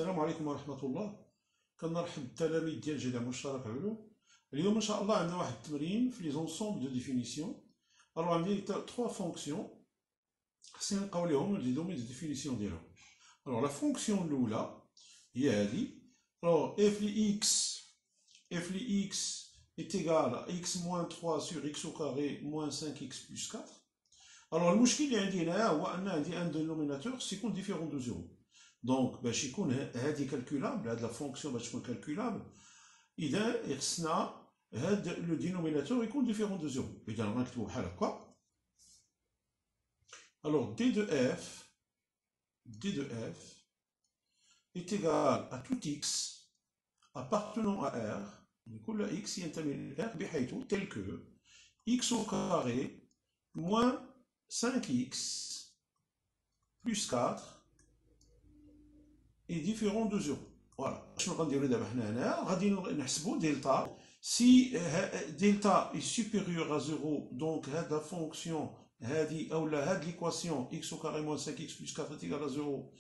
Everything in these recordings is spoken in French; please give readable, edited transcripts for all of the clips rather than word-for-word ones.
السلام عليكم ورحمة الله. كنرحب بالتلاميذ ديال جامعة مشترك علوم. اليوم إن شاء الله عندنا واحد التمرين في لي زونسومبل دو ديفينيسيون. الوغ عندي 3 فونكسيون خصني نلقاو ليهم لي دومين دو ديفينيسيون ديالهم. الوغ لا فونكسيون الأولى هي هادي. الوغ اف لي x est égal à x moins 3 sur x au carré moins 5x plus 4. Alors المشكل اللي عندي هنايا هو ان عندي ان دينوميناتور سيكون ديفيرون دو زيرو. دونك باش يكون هادي كالكولابل، هاد لا فونكسيون باش تكون كالكولابل، اذا خصنا هاد لو دينوميناتور يكون ديفيرون دو زيرو. اذا غنكتبو بحال هكا. الوغ d de f est égal à tout x appartenant à R، كل x ينتمي ل R بحيث tel que x au carré moins 5x plus 4 est différent de 0. Voilà. شنو غنديرو دابا حنا هنا؟ غادي نحسبو دلتا. Si delta est supérieur à 0, donc هاد لا فونكسيون هادي اولا هاد ليكواسيون x au carré moins 5x plus 4 est égal à 0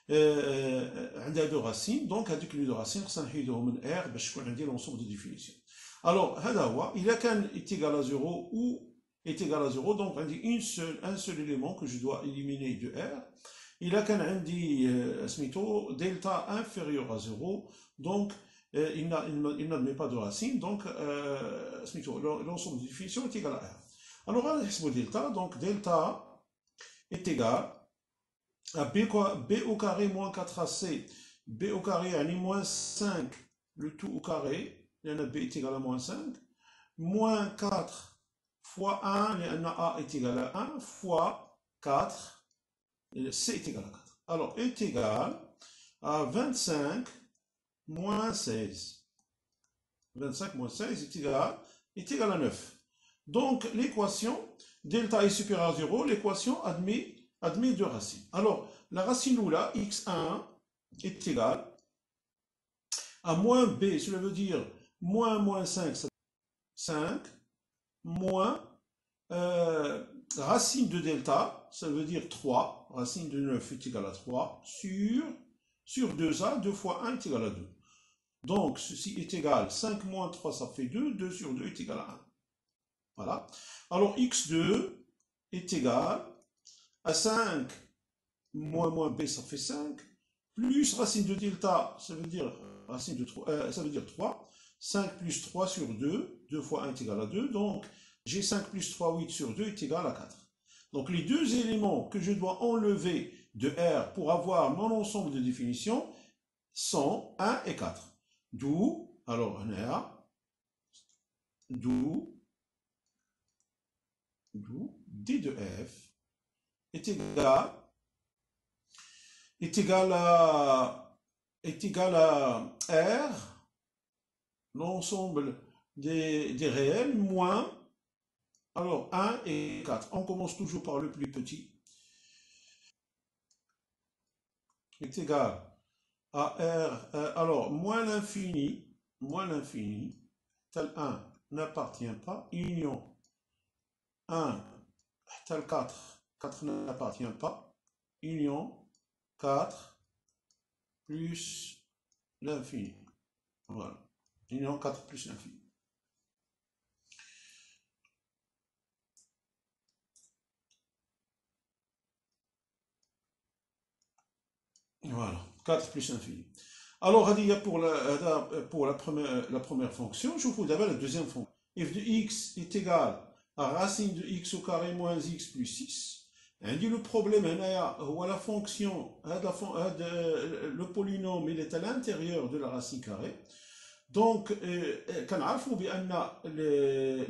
عندها دو راسين، دونك هذوك لي دو راسين خصنا نحيدوهم من R باش تكون عندي لونسومبل دو ديفينيسيون. الوغ هذا هو، إلا كان est égal à 0 ou est égal à 0, donc عندي un seul élément que je dois éliminer de R. إلا كان عندي سميتو دلتا inférieur à 0, donc il n'admet pas de racine, donc سميتو l'ensemble de définition est égal à R. Alors غادي نحسبو دلتا، donc دلتا est égal à b au carré moins 4ac, b au carré يعني moins 5 le tout au carré لأن b est égal à moins 5, moins 4 fois 1 لأن a est égal à 1 fois 4, c est égal à 4. Alors est égal à 25 moins 16. 25 moins 16 est égal à 9. Donc l'équation delta est supérieur à 0, l'équation admet deux racines. Alors la racine là, x1 est égale à moins b, cela veut dire moins 5, 5, moins racine de delta, ça veut dire 3, racine de 9 est égale à 3, sur 2a, 2 fois 1 est égal à 2. Donc ceci est égal, 5 moins 3 ça fait 2, 2 sur 2 est égal à 1. Voilà. Alors x2 est égal à 5 moins b ça fait 5, plus racine de delta, ça veut dire racine de 3, ça veut dire 3, 5 plus 3 sur 2, 2 fois 1 est égal à 2, donc j'ai 5 plus 3, 8 sur 2 est égal à 4. Donc les deux éléments que je dois enlever de R pour avoir mon ensemble de définition sont 1 et 4. D'où, alors on a, d'où D de F est égal à R, l'ensemble des réels, moins, alors 1 et 4. On commence toujours par le plus petit. Est égal à R, alors moins l'infini, tel 1 n'appartient pas, union 1, tel 4, 4 n'appartient pas, union 4 plus l'infini. Voilà. Union 4 plus l'infini. Voilà. 4 plus l'infini. Alors, pour la première fonction, je vous d'abord la deuxième fonction. F de x est égal à racine de x au carré moins x plus 6. Le problème est la fonction, le polynôme, il est à l'intérieur de la racine carrée. Donc,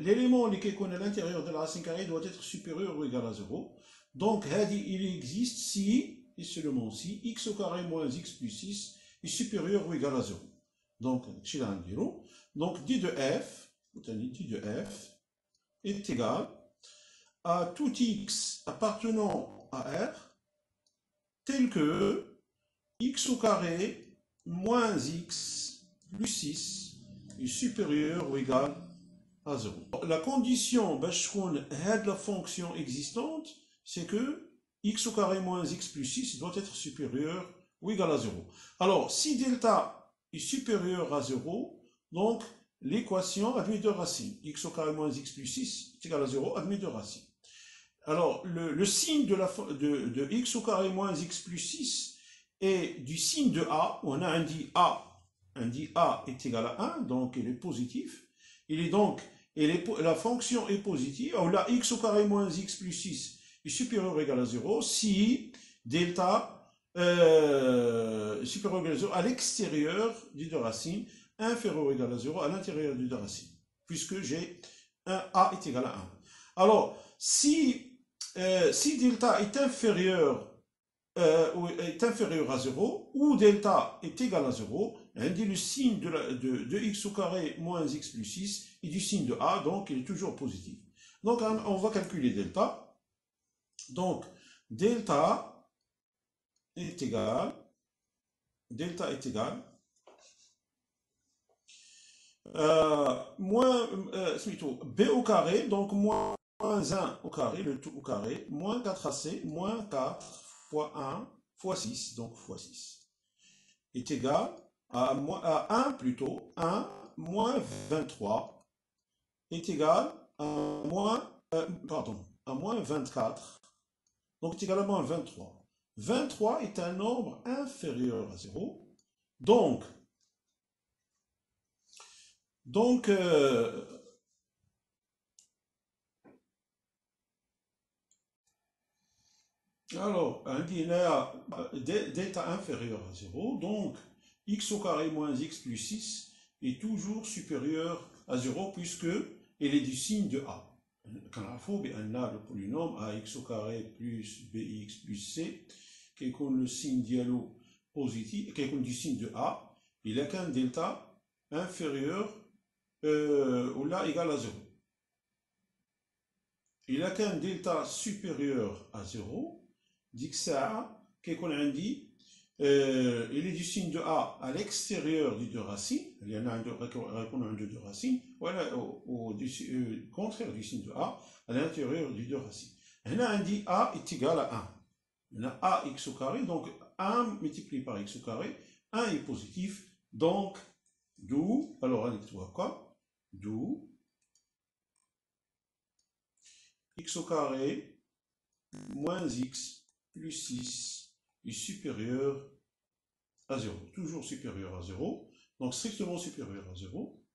l'élément qui est à l'intérieur de la racine carrée doit être supérieur ou égal à 0. Donc, il existe si, et seulement si, x au carré moins x plus 6 est supérieur ou égal à 0. Donc, d de f est égal à tout x appartenant à R tel que x au carré moins x plus 6 est supérieur ou égal à 0. La condition de la fonction existante, c'est que x au carré moins x plus 6 doit être supérieur ou égal à 0. Alors, si delta est supérieur à 0, donc l'équation admet deux racines. X au carré moins x plus 6 est égal à 0, admet deux racines. Alors, le signe de x au carré moins x plus 6 est du signe de a. On a indiqué a est égal à 1, donc il est positif. Il est donc, la fonction est positive. Alors là, x au carré moins x plus 6 est supérieur ou égal à 0 si delta supérieur ou égal à 0 à l'extérieur du deux racines, inférieur ou égal à 0 à l'intérieur du deux racines, puisque j'ai un a est égal à 1. Alors, si delta est inférieur à 0, ou delta est égal à 0, on dit le signe de x au carré moins x plus 6 est du signe de a, donc il est toujours positif. Donc on va calculer delta. Donc delta est égal b au carré, donc moins 1 au carré, le tout au carré, moins 4ac, moins 4 fois 1 fois 6, donc fois 6, est égal à 1 plutôt, 1 moins 23 est égal à moins 24, donc est égal à moins 23. 23 est un nombre inférieur à 0, donc alors, un linéaire delta inférieur à 0, donc x au carré moins x plus 6 est toujours supérieur à 0 puisque il est du signe de a. Quand il faut, on a le polynôme ax au carré plus bx plus c, qui est le signe dialogue positif, qui est du signe de a, il a qu'un delta inférieur ou là égal à 0. Il a qu'un delta supérieur à 0, dit que ça, qu'on a dit, il est du signe de a à l'extérieur du deux racines, il y en a un de deux racines, voilà, au contraire du signe de a à l'intérieur du deux racines. On a dit a est égal à 1. On a a x au carré, donc 1 multiplié par x au carré, 1 est positif, donc d'où, alors on nettoie quoi? D'où x au carré moins x plus 6 est supérieur à 0. Toujours supérieur à 0. Donc strictement supérieur à 0.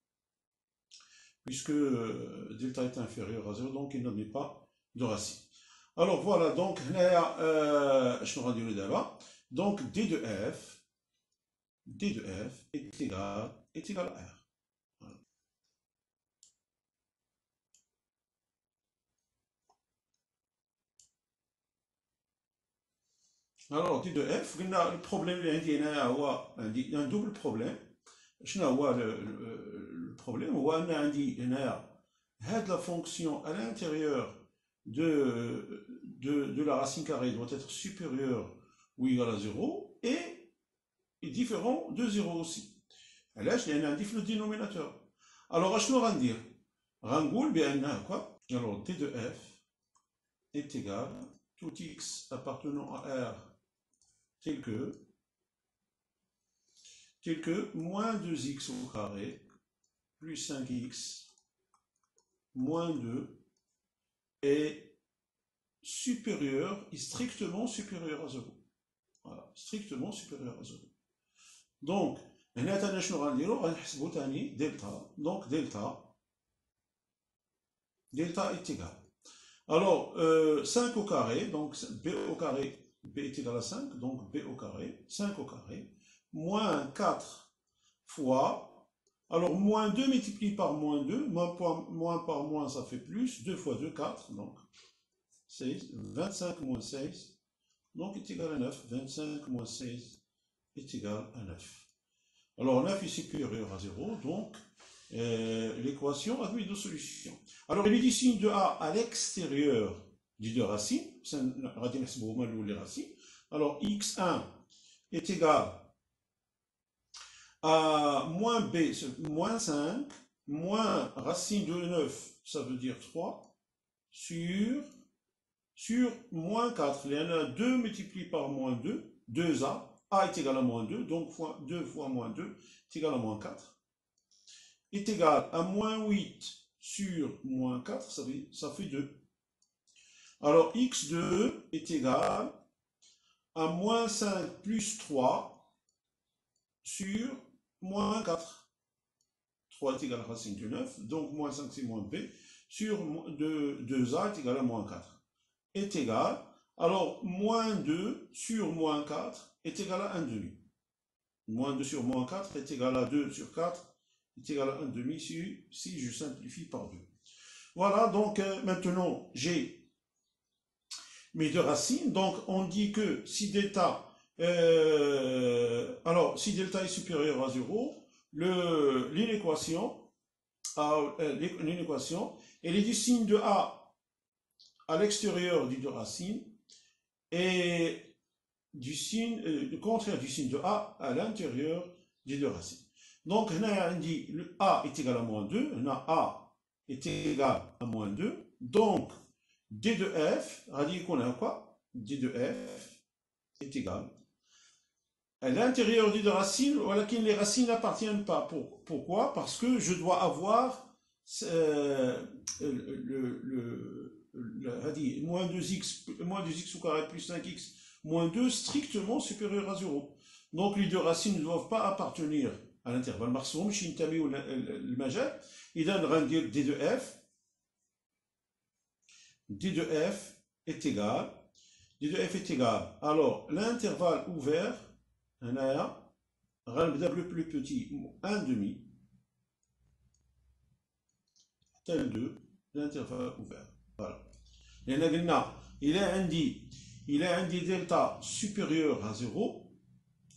Puisque delta est inférieur à 0, donc il n'admet pas de racine. Alors voilà, donc donc d de f est égal à r. Alors, d de f, le problème, il y a un double problème. Le problème, la fonction à l'intérieur de la racine carrée doit être supérieure ou égale à 0 et est différent de 0 aussi. Là, il y a un le dénominateur. Alors, je vais dire, quoi? Alors, d de f est égal à tout x appartenant à R tel que moins 2x au carré plus 5x moins 2 est supérieur et strictement supérieur à 0. Voilà, strictement supérieur à 0. Donc, delta. Donc, delta est égal. Alors, 5 au carré, donc b au carré, b est égal à 5, donc b au carré, 5 au carré, moins 4 fois, alors moins 2 multiplié par moins 2, moins par moins ça fait plus, 2 fois 2, 4, donc 16, 25 moins 16, donc est égal à 9, 25 moins 16 est égal à 9. Alors 9 est supérieur à 0, donc l'équation admet deux solutions. Alors il est du signe de a à l'extérieur du deux racines, les racines. Alors x1 est égal à moins b, moins 5, moins racine de 9, ça veut dire 3, sur moins 4. Il y en a 2 multiplié par moins 2, 2a, A est égal à moins 2, donc 2 fois moins 2 est égal à moins 4, est égal à moins 8 sur moins 4, ça fait 2. Alors, x2 est égal à moins 5 plus 3 sur moins 4. 3 est égal à racine de 9, donc moins 5 c'est moins b, sur 2a est égal à moins 4, est égal, alors moins 2 sur moins 4 est égal à 1 demi. Moins 2 sur moins 4 est égal à 2 sur 4 est égal à 1 demi si je simplifie par 2. Voilà, donc maintenant j'ai mes deux racines, donc on dit que si delta, si delta est supérieur à 0, l'équation, elle est du signe de A à l'extérieur du deux racines et du signe, le contraire du signe de A à l'intérieur des deux racines. Donc, on dit le A est égal à moins 2, on a A est égal à moins 2, donc D de F, on dit qu'on a quoi? D de F est égal à l'intérieur des deux racines, voilà que les racines n'appartiennent pas. Pourquoi? Parce que je dois avoir moins 2x au carré plus 5x moins 2 strictement supérieur à 0. Donc les deux racines ne doivent pas appartenir à l'intervalle maximum. Shintami ou le majeur, il donne d de f. D de f est égal. D de f est égal. Alors l'intervalle ouvert, le plus petit, 1 demi, tel 2, l'intervalle ouvert. Voilà. Il a un delta supérieur à 0.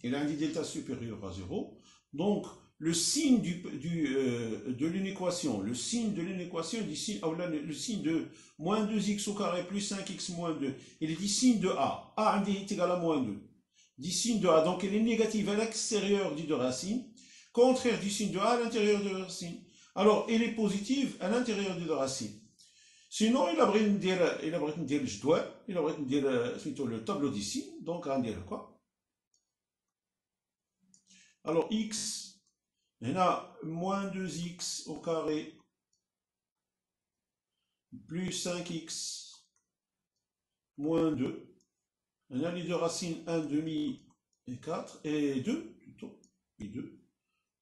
Il a un delta supérieur à 0. Donc, le signe de l'inéquation, le signe de moins 2x au carré plus 5x moins 2, il est du signe de A. A est égal à moins 2. Du signe de A, donc elle est négative à l'extérieur du deux racines, contraire du signe de A à l'intérieur de deux racines. Alors, elle est positive à l'intérieur des deux racines. Sinon, il a pris le tableau d'ici, donc on dirait quoi? Alors, x, on a moins 2x au carré plus 5x moins 2. On a les deux racines 1 demi et 4, et 2 plutôt, et 2.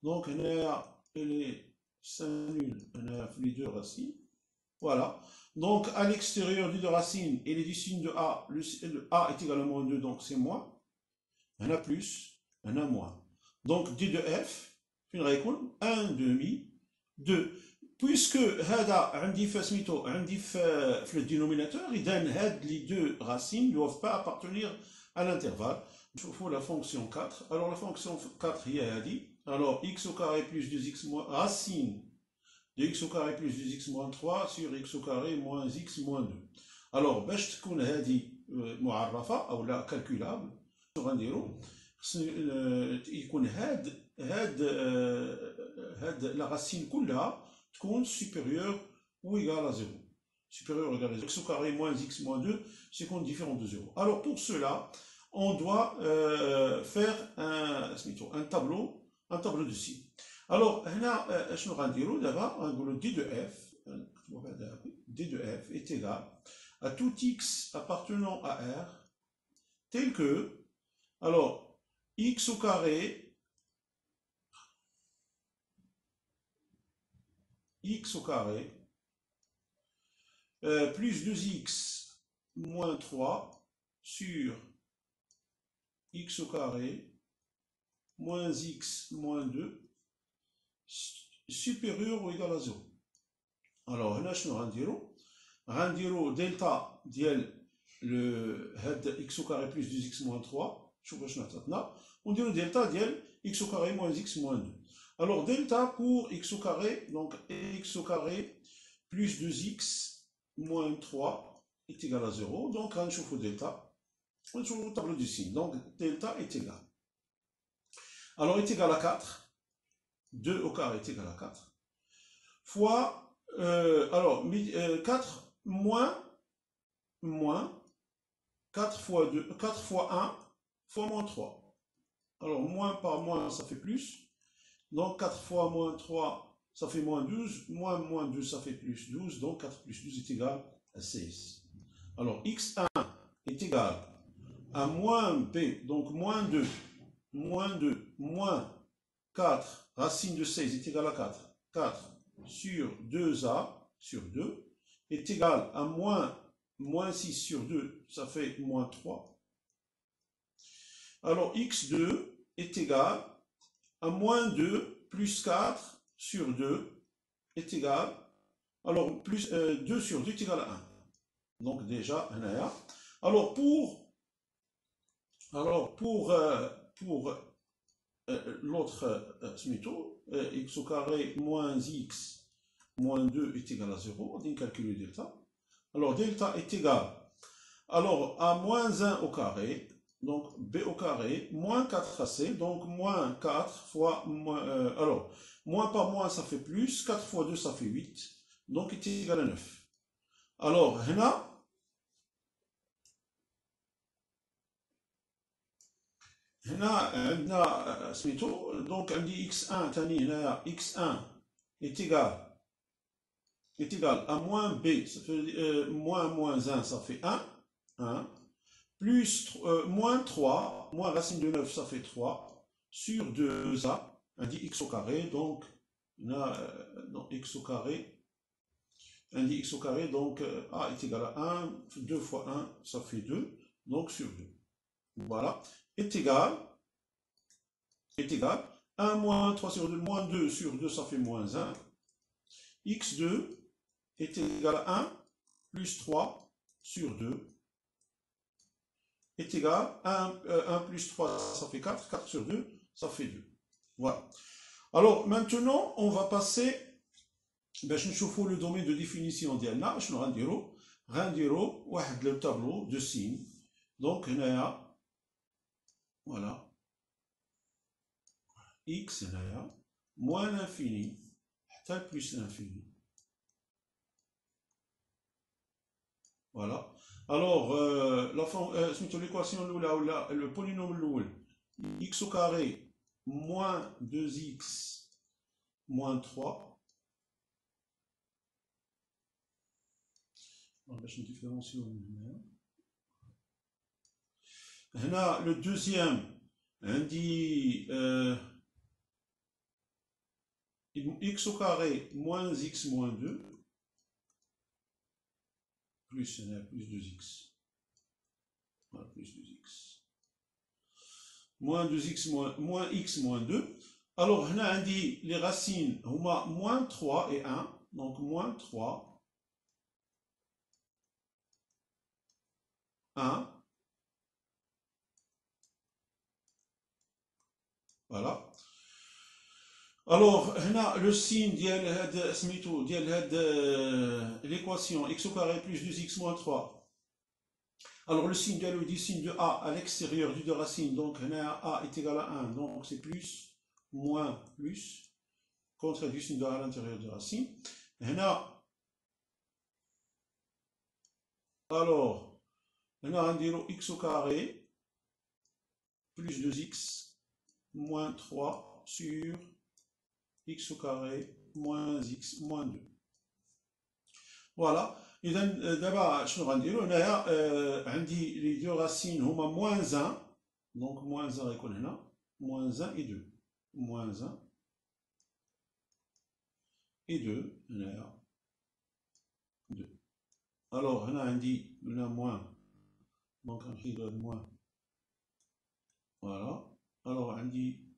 Donc, on a les 5 nuls, on a les deux racines. Voilà. Donc, à l'extérieur des deux racines, et les signes de A, le A est égal à moins 2, donc c'est moins. On a plus, on a moins. Donc, D de F, une règle, 1 demi, 2. Puisque هذا عندي فاسميتو عندي في le dénominateur, les deux racines ne doivent pas appartenir à l'intervalle. Il faut la fonction 4. Alors, la fonction 4, il y a dit, alors x au carré plus 2x moins racine de x au carré plus 2x moins 3 sur x au carré moins x moins 2. Alors, باش تكون هذه معرفة أو لا calculable, غنديرو يكون هاد la racine كلها تكون supérieure ou égale à 0. Supérieure ou égale à 0. X au carré moins x moins 2, c'est qu'on différent de 0. Alors, pour cela, on doit faire un tableau de signes. Alors, هنا شنو غنديرو دابا غنقولو d de f, d de f est égal à tout x appartenant à R tel que, alors, x au carré plus 2x moins 3 sur x au carré moins x moins 2 supérieur ou égal à 0. Alors, هنا شنو غنديرو دلتا ديال هاد x au carré plus 2x moins 3, شوفوا شنو عطاتنا, ونديرو دلتا ديال x au carré moins x moins 2. Alors, delta pour x au carré, donc x au carré plus 2x moins 3 est égal à 0. Donc, on chauffe delta, on chauffe le tableau du signe. Donc, delta est égal. Alors, est égal à 4. 2 au carré est égal à 4. Fois, 4 moins 4 fois 2, 4 fois 1 fois moins 3. Alors, moins par moins, ça fait plus. Donc, 4 fois moins 3, ça fait moins 12. Moins 12, ça fait plus 12. Donc, 4 plus 12 est égal à 16. Alors, x1 est égal à moins b, donc moins 2, moins 4, racine de 16 est égal à 4. 4 sur 2a sur 2 est égal à moins 6 sur 2, ça fait moins 3. Alors, x2 est égal à moins 2 plus 4 sur 2 est égal, alors plus 2 sur 2 est égal à 1. Donc déjà, alors pour l'autre smitho, x au carré moins x moins 2 est égal à 0, on calcule delta. Alors delta est égal alors à moins 1 au carré, donc b au carré, moins 4ac, donc moins 4 fois, alors, moins par moins ça fait plus, 4 fois 2 ça fait 8, donc est égal à 9. Alors, هنا سميتو donc on dit x1 تاني هنا x1 est égal à moins b, ça fait moins 1 ça fait 1, plus moins 3, moins racine de 9 ça fait 3, sur 2a, on dit x au carré, donc là, x au carré, on dit x au carré, donc a est égal à 1, 2 fois 1 ça fait 2, donc sur 2. Voilà, est égal 1 moins 3 sur 2, moins 2 sur 2, ça fait moins 1. x2 est égal à 1 plus 3 sur 2 est égal à 1 plus 3, ça fait 4, 4 sur 2, ça fait 2. Voilà. Alors maintenant, on va passer, باش نشوفوا le domaine de définition ديالنا شنو غنديروا واحد le tableau de signes. Donc هنايا voilà x هنايا moins l'infini حتى plus l'infini. Voilà. Alors, l'équation le polynôme l'oul, x au carré moins 2x moins 3. باش نديفيرونسيو هنا. هنا le deuxième عندي x au carré moins x moins 2 plus 2x. Voilà, plus 2x. Moins 2x moins x moins 2. Alors, on a dit les racines, on a moins 3 et 1. Donc, moins 3, 1. Voilà. Alors, on a le signe de l'équation x au carré plus 2x moins 3. Alors, le signe du signe de a à l'extérieur du de racine, donc on a a est égal à 1, donc c'est plus, moins, plus, contre du signe de a à l'intérieur de racine. Alors, on a un dire x au carré plus 2x moins 3 sur x au carré moins x moins 2. Voilà. إذا دابا شنو غنديرو هنايا عندي لي دو راسين هما moins 1 دونك moins 1 غيكون هنا moins 1 et 2 moins 1 et 2 هنايا 2. alors هنا عندي هنا moins دونك غنحيدو هاد moins. voilà. alors عندي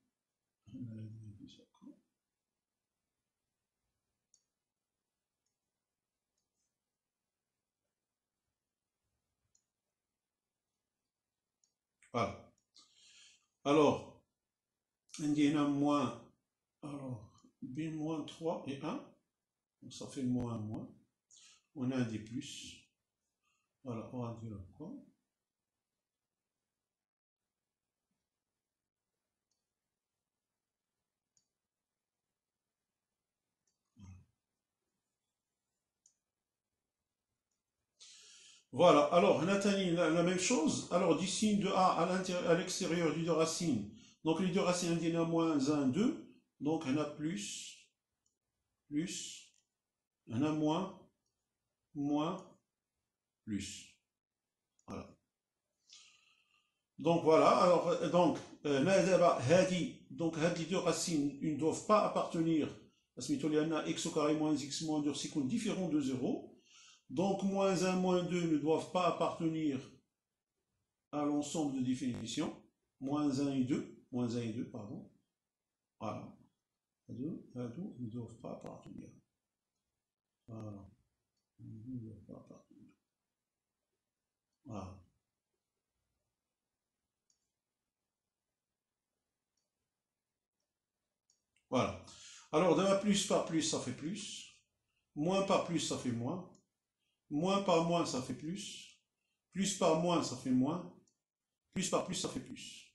voilà. alors عندي هنا moins, alors b moins 3 et 1, donc ça fait moins moins, on a des plus, voilà, on va dire quoi. Voilà, alors on a la même chose. Alors du signe de A à l'extérieur du de racine, Donc les deux racines indiennes, moins 1, 2. Donc on a plus, on a moins, plus. Voilà. Donc voilà, alors donc les deux racines ne doivent pas appartenir à ce méthode x au carré moins x moins 2 c'est différent de 0. Donc moins 1, moins 2 ne doivent pas appartenir à l'ensemble de définition. Moins 1 et 2, pardon. Voilà. 2 ne doivent pas appartenir. Voilà. Ils ne doivent pas appartenir. Voilà. Voilà. Alors, de plus par plus, ça fait plus. Moins par plus, ça fait moins. Moins par moins, ça fait plus. Plus par moins, ça fait moins. Plus par plus, ça fait plus.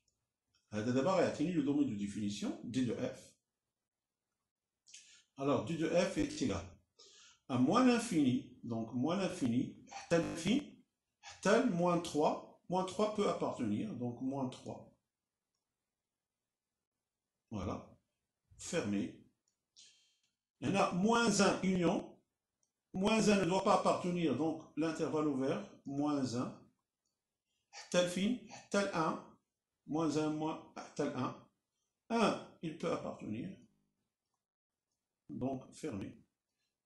D'abord, il y a le domaine de définition, d de f. Alors, d de f est égal à moins l'infini. Donc, moins l'infini, tel moins 3. Moins 3 peut appartenir, donc moins 3. Voilà. Fermé. Il y en a moins 1 union. Moins 1 ne doit pas appartenir, donc l'intervalle ouvert, moins 1. Tel fin, tel 1. Moins 1, moins tel 1. 1, il peut appartenir. Donc fermé.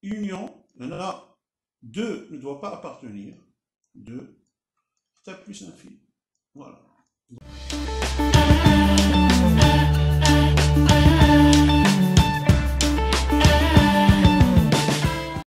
Union, il y en a 2 ne doit pas appartenir. 2, tel plus infini. Voilà.